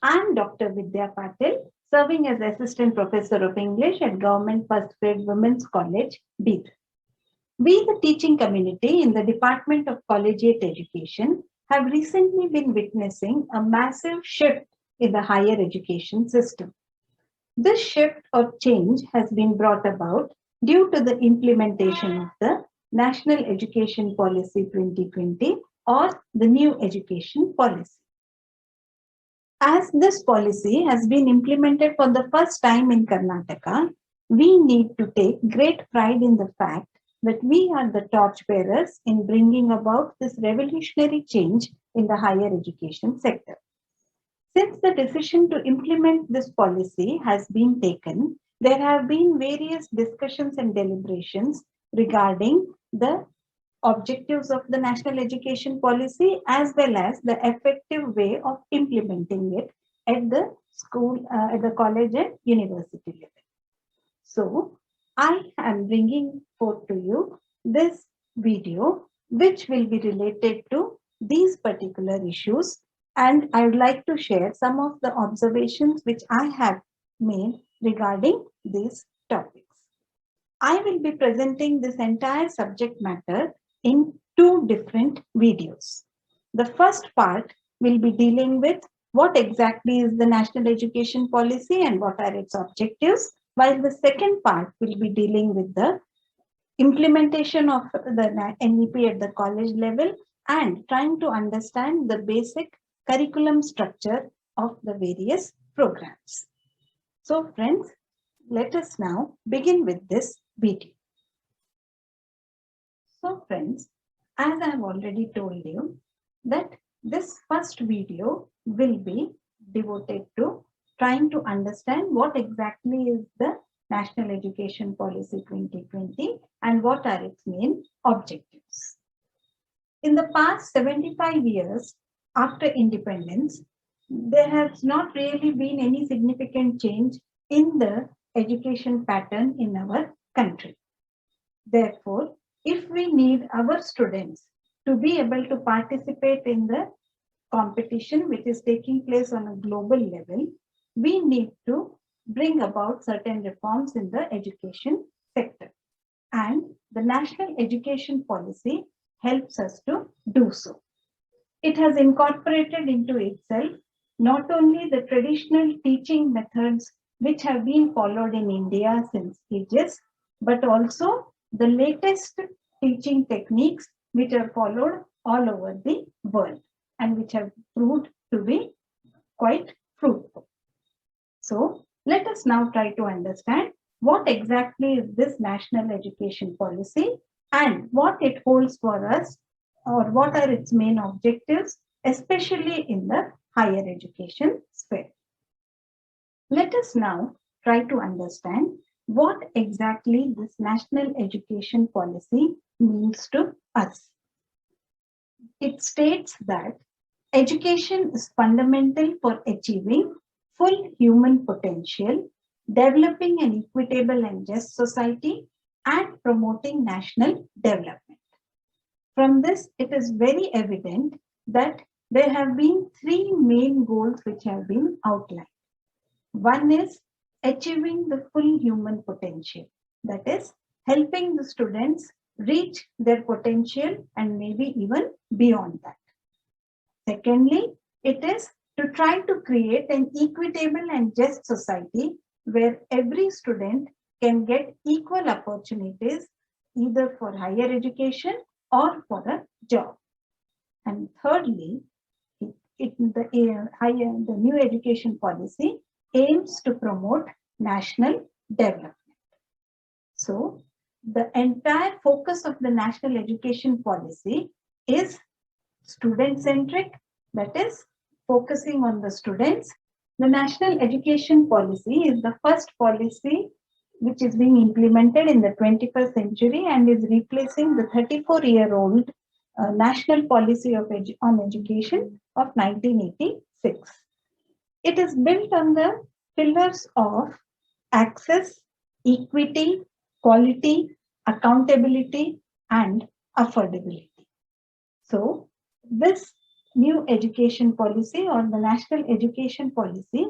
I'm Dr. Vidya Patil, serving as Assistant Professor of English at Government First Grade Women's College, Bidar. We, the teaching community in the Department of Collegiate Education, have recently been witnessing a massive shift in the higher education system. This shift or change has been brought about due to the implementation of the National Education Policy 2020 or the new education policy. As this policy has been implemented for the first time in Karnataka, we need to take great pride in the fact that we are the torchbearers in bringing about this revolutionary change in the higher education sector. Since the decision to implement this policy has been taken, there have been various discussions and deliberations regarding the objectives of the national education policy as well as the effective way of implementing it at the school, at the college and university level. So I am bringing forth to you this video which will be related to these particular issues, and I would like to share some of the observations which I have made regarding these topics. I will be presenting this entire subject matter in two different videos. The first part will be dealing with what exactly is the national education policy and what are its objectives, while the second part will be dealing with the implementation of the NEP at the college level and trying to understand the basic curriculum structure of the various programs. So friends, let us now begin with this video. So friends, as I have already told you that this first video will be devoted to trying to understand what exactly is the National Education Policy 2020 and what are its main objectives. In the past 75 years after independence, there has not really been any significant change in the education pattern in our country. Therefore, if we need our students to be able to participate in the competition which is taking place on a global level, we need to bring about certain reforms in the education sector. And the National Education Policy helps us to do so. It has incorporated into itself not only the traditional teaching methods which have been followed in India since ages, but also the latest teaching techniques which are followed all over the world and which have proved to be quite fruitful. So let us now try to understand what exactly is this national education policy and what it holds for us, or what are its main objectives, especially in the higher education sphere. Let us now try to understand what exactly this national education policy means to us. It states that education is fundamental for achieving full human potential, developing an equitable and just society, and promoting national development. From this, it is very evident that there have been three main goals which have been outlined. One is achieving the full human potential, that is, helping the students reach their potential and maybe even beyond that. Secondly, it is to try to create an equitable and just society where every student can get equal opportunities either for higher education or for a job. And thirdly, the new education policy aims to promote national development. So the entire focus of the national education policy is student-centric, that is, focusing on the students. The national education policy is the first policy which is being implemented in the 21st century and is replacing the 34-year-old National Policy on Education of 1986. It is built on the pillars of access, equity, quality, accountability, and affordability. So, this new education policy or the national education policy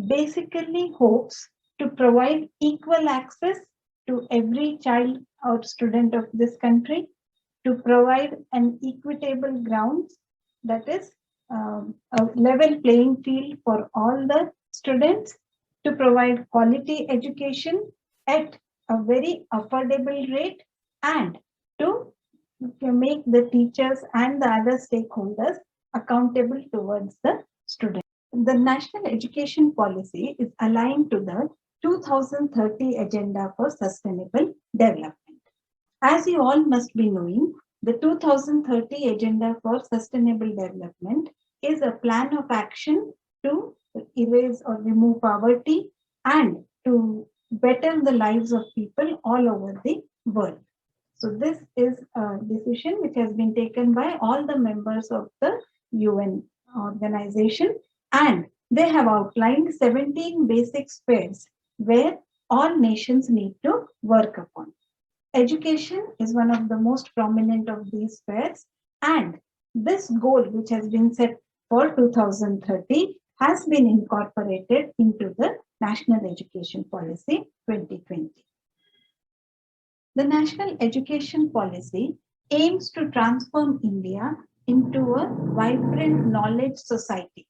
basically hopes to provide equal access to every child or student of this country, to provide an equitable grounds, that is a level playing field for all the students, to provide quality education at a very affordable rate, and to make the teachers and the other stakeholders accountable towards the student. The national education policy is aligned to the 2030 Agenda for Sustainable Development. As you all must be knowing, the 2030 Agenda for Sustainable Development is a plan of action to erase or remove poverty and to better the lives of people all over the world. So this is a decision which has been taken by all the members of the UN organization, and they have outlined 17 basic spheres where all nations need to work upon. Education is one of the most prominent of these spheres, and this goal, which has been set for 2030, has been incorporated into the National Education Policy 2020. The National Education Policy aims to transform India into a vibrant knowledge society.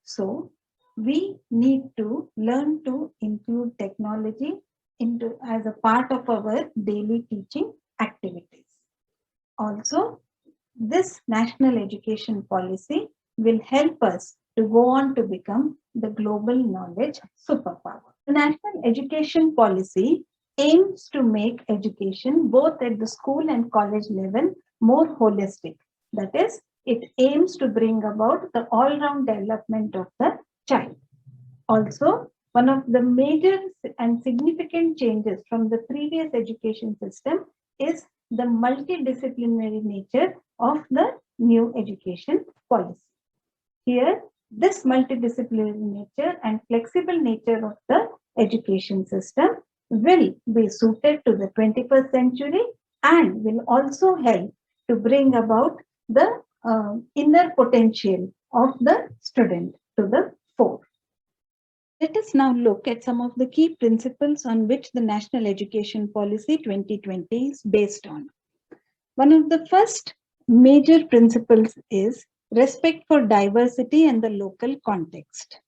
So, we need to learn to include technology as a part of our daily teaching activities. Also, this national education policy will help us to go on to become the global knowledge superpower. The national education policy aims to make education both at the school and college level more holistic. That is, it aims to bring about the all-round development of the child. Also, one of the major and significant changes from the previous education system is the multidisciplinary nature of the new education policy. Here, this multidisciplinary nature and flexible nature of the education system will be suited to the 21st century and will also help to bring about the inner potential of the student to the fore. Let us now look at some of the key principles on which the National Education Policy 2020 is based on. One of the first major principles is respect for diversity and the local context.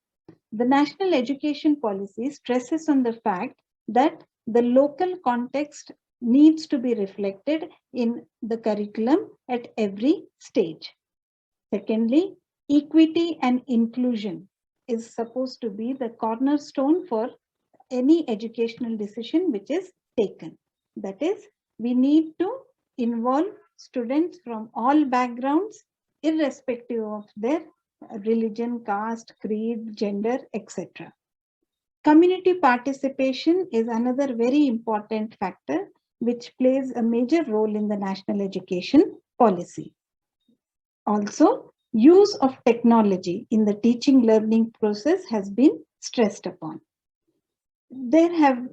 The National Education Policy stresses on the fact that the local context needs to be reflected in the curriculum at every stage. Secondly, equity and inclusion is supposed to be the cornerstone for any educational decision which is taken. That is, we need to involve students from all backgrounds, irrespective of their religion, caste, creed, gender, etc. Community participation is another very important factor which plays a major role in the national education policy. Also, use of technology in the teaching learning process has been stressed upon. They have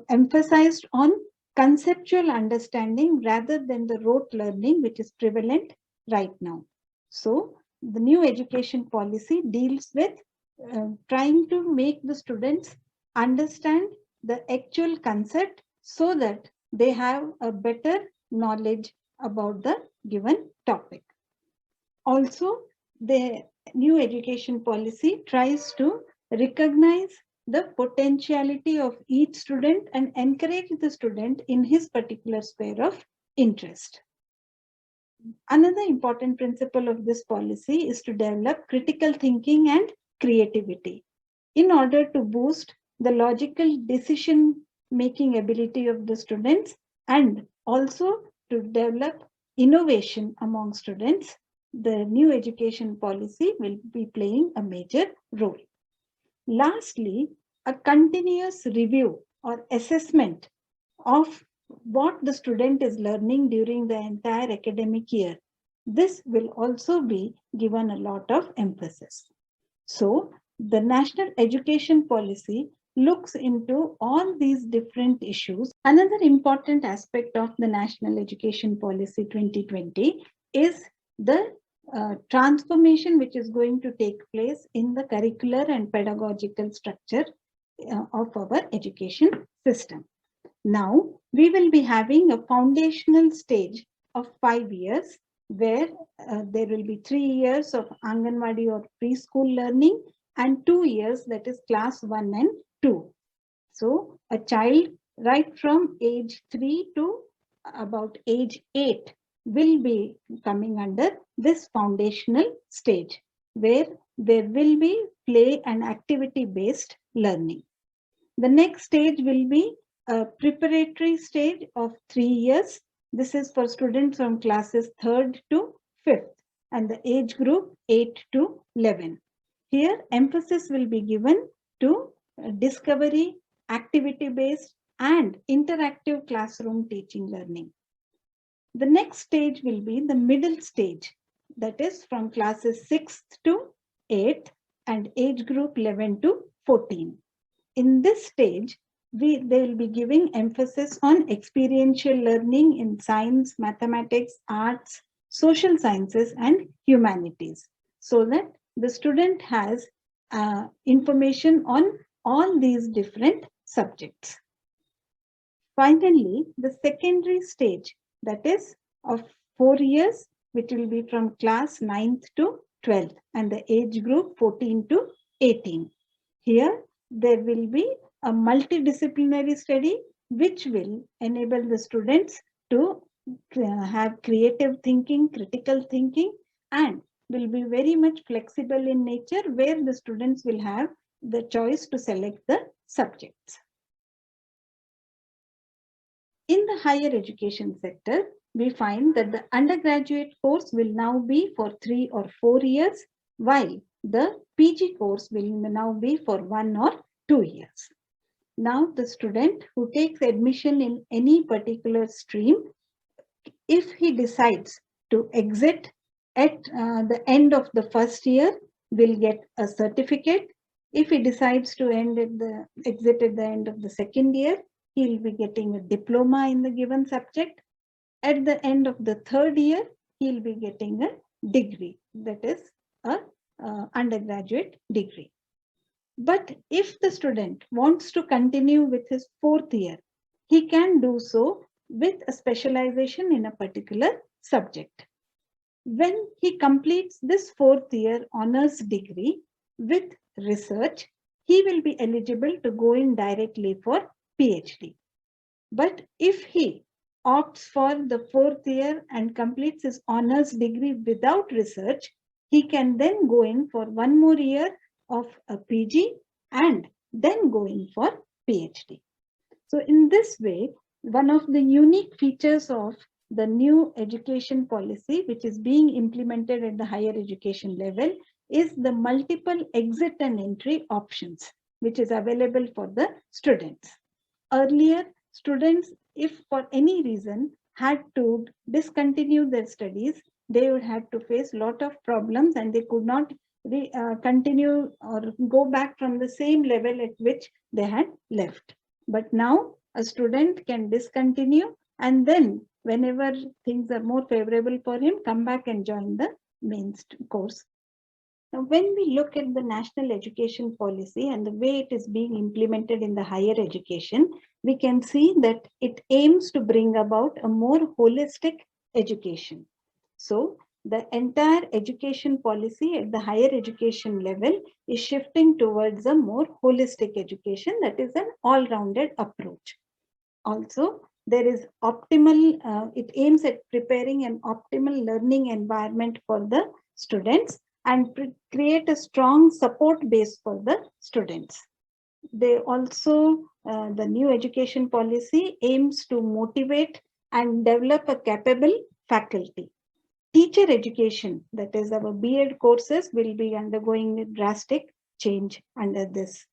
emphasized on conceptual understanding rather than the rote learning which is prevalent right now. So, the new education policy deals with trying to make the students understand the actual concept so that they have a better knowledge about the given topic. Also, the new education policy tries to recognize the potentiality of each student and encourage the student in his particular sphere of interest. Another important principle of this policy is to develop critical thinking and creativity in order to boost the logical decision-making ability of the students and also to develop innovation among students. The new education policy will be playing a major role. Lastly, a continuous review or assessment of what the student is learning during the entire academic year. This will also be given a lot of emphasis. So, the national education policy looks into all these different issues. Another important aspect of the National Education Policy 2020 is the transformation which is going to take place in the curricular and pedagogical structure of our education system. Now, we will be having a foundational stage of 5 years where there will be 3 years of Anganwadi or preschool learning and 2 years, that is class 1 and 2. So a child right from age 3 to about age 8 will be coming under this foundational stage where there will be play and activity based learning. The next stage will be a preparatory stage of 3 years. This is for students from classes 3rd to 5th and the age group 8 to 11. Here emphasis will be given to discovery, activity-based and interactive classroom teaching learning. The next stage will be the middle stage, that is from classes 6th to 8th and age group 11 to 14. In this stage, they will be giving emphasis on experiential learning in science, mathematics, arts, social sciences, and humanities, so that the student has information on all these different subjects. Finally, the secondary stage, that is of 4 years, which will be from class 9th to 12th and the age group 14 to 18. Here, there will be a multidisciplinary study which will enable the students to have creative thinking, critical thinking, and will be very much flexible in nature, where the students will have the choice to select the subjects. In the higher education sector, we find that the undergraduate course will now be for 3 or 4 years, while the PG course will now be for 1 or 2 years. Now, the student who takes admission in any particular stream, if he decides to exit at the end of the first year, will get a certificate. If he decides to exit at the end of the second year, he will be getting a diploma in the given subject. At the end of the third year, he will be getting a degree, that is a undergraduate degree. But if the student wants to continue with his 4th year, he can do so with a specialization in a particular subject. When he completes this 4th year honors degree with research, he will be eligible to go in directly for PhD. But if he opts for the 4th year and completes his honors degree without research, he can then go in for 1 more year of a PG and then go in for PhD. So in this way, one of the unique features of the new education policy, which is being implemented at the higher education level, is the multiple exit and entry options, which is available for the students. Earlier, students, if for any reason had to discontinue their studies, they would have to face a lot of problems and they could not continue or go back from the same level at which they had left. But now a student can discontinue and then whenever things are more favorable for him, come back and join the main course. Now, when we look at the national education policy and the way it is being implemented in the higher education, we can see that it aims to bring about a more holistic education. So, the entire education policy at the higher education level is shifting towards a more holistic education, that is an all-rounded approach. Also, there is optimal, it aims at preparing an optimal learning environment for the students and create a strong support base for the students. They also, the new education policy aims to motivate and develop a capable faculty. Teacher education, that is our B.Ed courses, will be undergoing a drastic change under this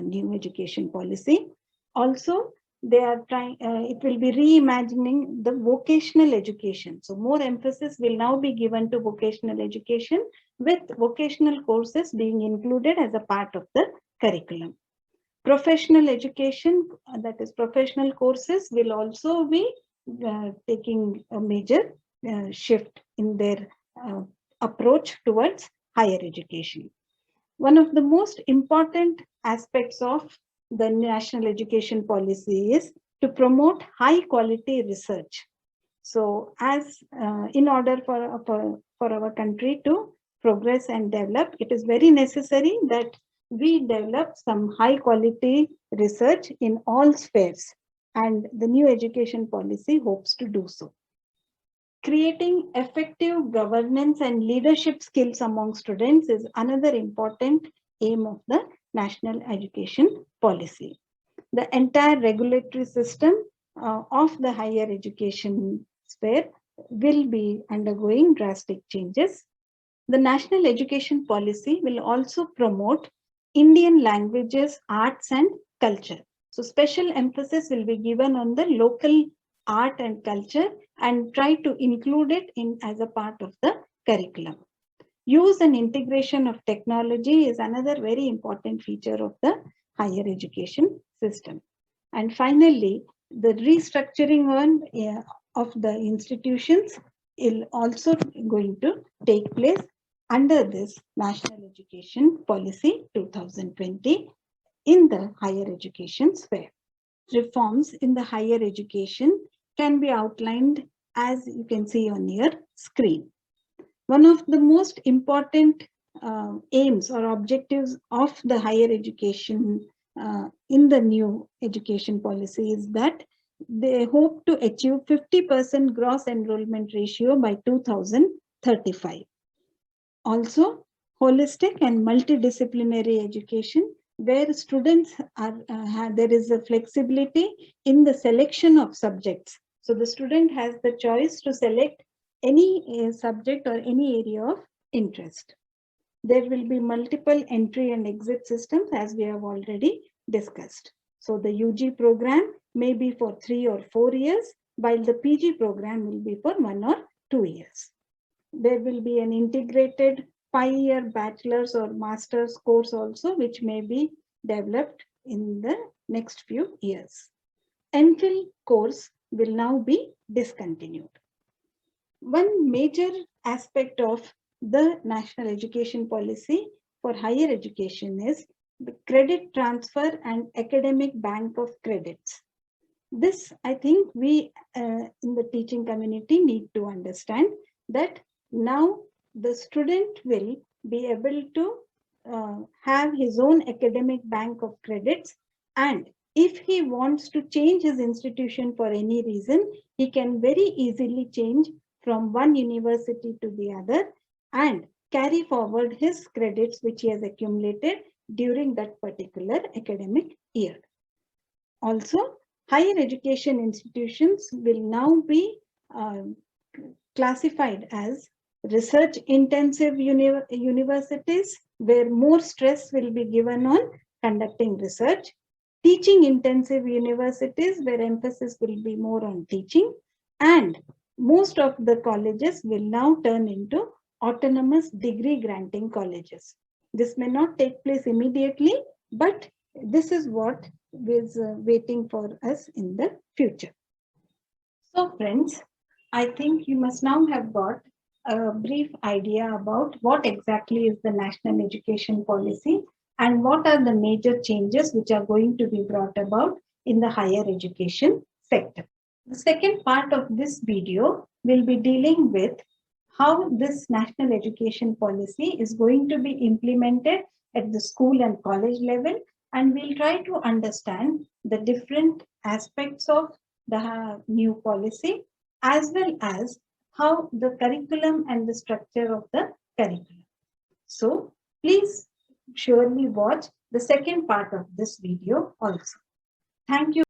new education policy. Also, they are trying, it will be reimagining the vocational education. So more emphasis will now be given to vocational education, with vocational courses being included as a part of the curriculum. Professional education, that is professional courses, will also be taking a major shift in their approach towards higher education. One of the most important aspects of the national education policy is to promote high quality research. So as in order for our country to progress and develop, it is very necessary that we develop some high quality research in all spheres, and the new education policy hopes to do so. Creating effective governance and leadership skills among students is another important aim of the national education policy. The entire regulatory system of the higher education sphere will be undergoing drastic changes. The national education policy will also promote Indian languages, arts, and culture. So, special emphasis will be given on the local art and culture and try to include it in as a part of the curriculum. Use and integration of technology is another very important feature of the higher education system. And finally, the restructuring of the institutions is also going to take place under this National Education Policy 2020 in the higher education sphere. Reforms in the higher education can be outlined as you can see on your screen. One of the most important aims or objectives of the higher education in the new education policy is that they hope to achieve 50% gross enrollment ratio by 2035. Also, holistic and multidisciplinary education, where students there is a flexibility in the selection of subjects. So the student has the choice to select any subject or any area of interest. There will be multiple entry and exit systems as we have already discussed. So the UG program may be for 3 or 4 years, while the PG program will be for 1 or 2 years. There will be an integrated 5-year bachelor's or master's course also, which may be developed in the next few years. MPhil course will now be discontinued. One major aspect of the national education policy for higher education is the credit transfer and academic bank of credits. This, I think, we in the teaching community need to understand that now the student will be able to have his own academic bank of credits, and if he wants to change his institution for any reason, he can very easily change from one university to the other and carry forward his credits which he has accumulated during that particular academic year. Also, higher education institutions will now be classified as research intensive universities, where more stress will be given on conducting research, teaching intensive universities, where emphasis will be more on teaching, and most of the colleges will now turn into autonomous degree granting colleges. This may not take place immediately, but this is what is waiting for us in the future. So friends, I think you must now have got a brief idea about what exactly is the national education policy and what are the major changes which are going to be brought about in the higher education sector. The second part of this video will be dealing with how this national education policy is going to be implemented at the school and college level, and we'll try to understand the different aspects of the new policy as well as how the curriculum and the structure of the curriculum. So please surely watch the second part of this video also. Thank you.